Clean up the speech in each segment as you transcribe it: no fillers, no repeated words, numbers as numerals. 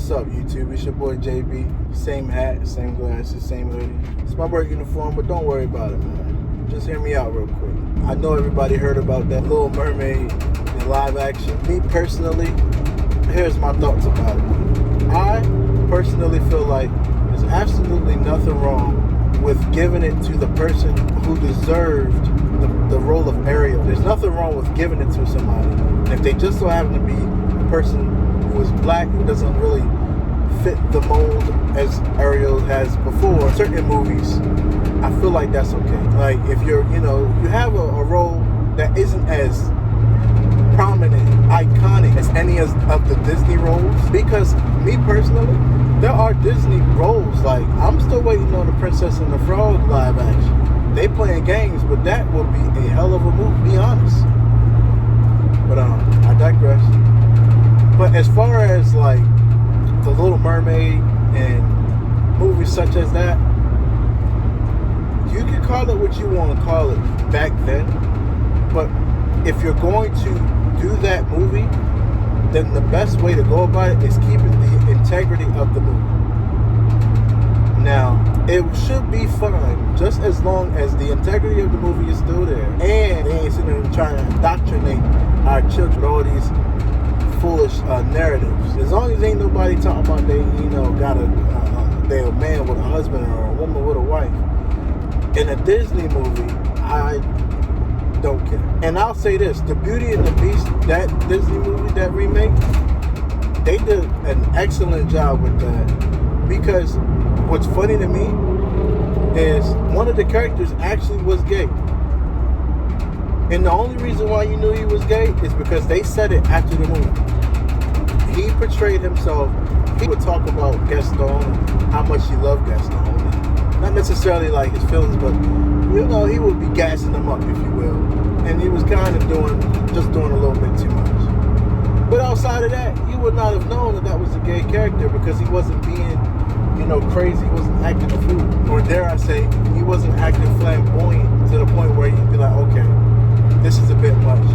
What's up, YouTube? It's your boy JB. Same hat, same glasses, same hoodie. It's my work uniform, but don't worry about it, man. Just hear me out real quick. I know everybody heard about that Little Mermaid in live action. Me personally, here's my thoughts about it. I personally feel like there's absolutely nothing wrong with giving it to the person who deserved the role of Ariel. There's nothing wrong with giving it to somebody. And if they just so happen to be a person who is black, who doesn't really fit the mold as Ariel has before, certain movies, I feel like that's okay. Like if you have a role that isn't as prominent, iconic as any of the Disney roles, because me personally, there are Disney roles, like I'm still waiting on the Princess and the Frog live action. They playing games, but that will be a hell of a movie, be honest. But I digress. But as far as like the Little Mermaid and movies such as that, you can call it what you want to call it back then, but if you're going to do that movie, then the best way to go about it is keeping the integrity of the movie. Now, it should be fine just as long as the integrity of the movie is still there, and they ain't sitting there trying to indoctrinate our children with all these foolish narratives. As long as ain't nobody talking about they a man with a husband or a woman with a wife in a Disney movie, I don't care. And I'll say this, the Beauty and the Beast, that Disney movie, that remake, they did an excellent job with that, because what's funny to me is one of the characters actually was gay. And the only reason why you knew he was gay is because they said it after the movie. He portrayed himself, he would talk about Gaston, how much he loved Gaston. Not necessarily like his feelings, but he would be gassing him up, if you will. And he was kind of doing a little bit too much. But outside of that, you would not have known that was a gay character, because he wasn't being, crazy. He wasn't acting a fool. Or dare I say, he wasn't acting flamboyant to the point where you'd be like, okay, this is a bit much.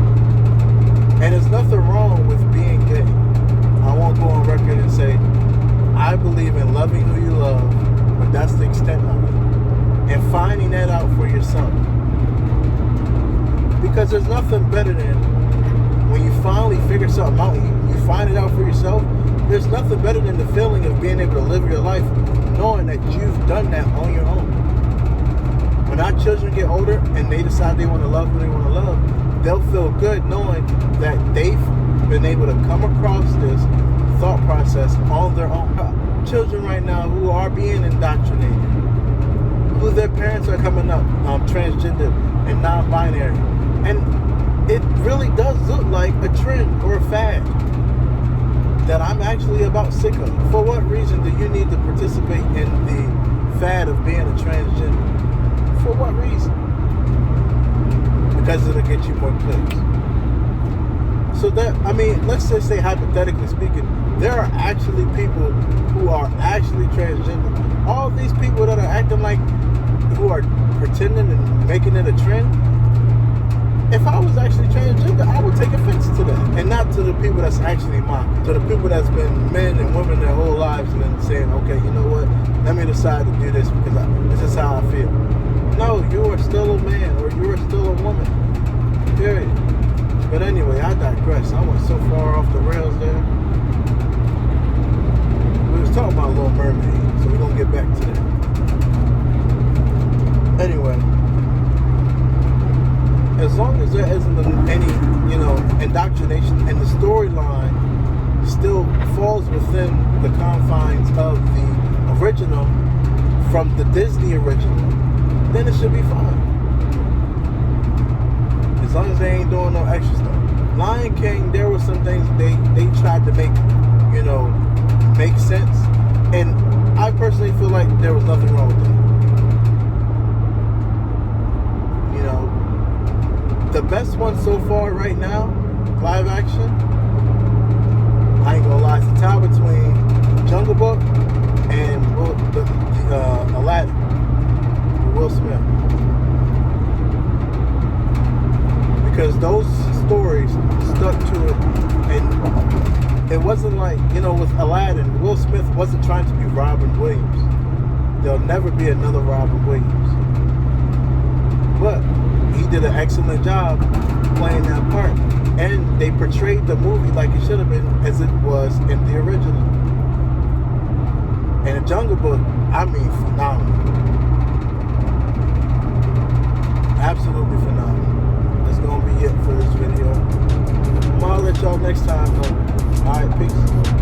And there's nothing wrong with being gay. I won't go on record and say, I believe in loving who you love, but that's the extent of it. And finding that out for yourself. Because there's nothing better than when you finally figure something out, you find it out for yourself. There's nothing better than the feeling of being able to live your life knowing that you've done that on your own. When our children get older and they decide they want to love who they want to love, they'll feel good knowing that they've been able to come across this thought process on their own. Children right now who are being indoctrinated, who their parents are coming up transgender and non-binary, and it really does look like a trend or a fad that I'm actually about sick of. For what reason do you need to participate in the fad of being a transgender? For what reason? Because it'll get you more clicks. So let's just say, hypothetically speaking, there are actually people who are actually transgender. All these people that are acting like, who are pretending and making it a trend, if I was actually transgender, I would take offense to that. And not to the people that's actually mocking. To the people that's been men and women their whole lives and then saying, okay, you know what? Let me decide to do this because this is how I feel. No, you are still a man or you are still a woman. Period. But anyway, I digress. I went so far off the rails there. We was talking about Little Mermaid, so we're going to get back to that. Anyway. As long as there isn't any, indoctrination and the storyline still falls within the confines of the original from the Disney original, then it should be fine. As long as they ain't doing no extra stuff. Lion King, there were some things they tried to make, make sense. And I personally feel like there was nothing wrong with that. The best one so far right now, live action, I ain't gonna lie, it's a tie between Jungle Book and Aladdin with Will Smith. Because those stories stuck to it, and it wasn't like, with Aladdin, Will Smith wasn't trying to be Robin Williams. There'll never be another Robin Williams. But he did an excellent job playing that part. And they portrayed the movie like it should have been as it was in the original. And the Jungle Book, I mean, phenomenal. Absolutely phenomenal. That's going to be it for this video. I'm going to let y'all next time know. Alright, peace.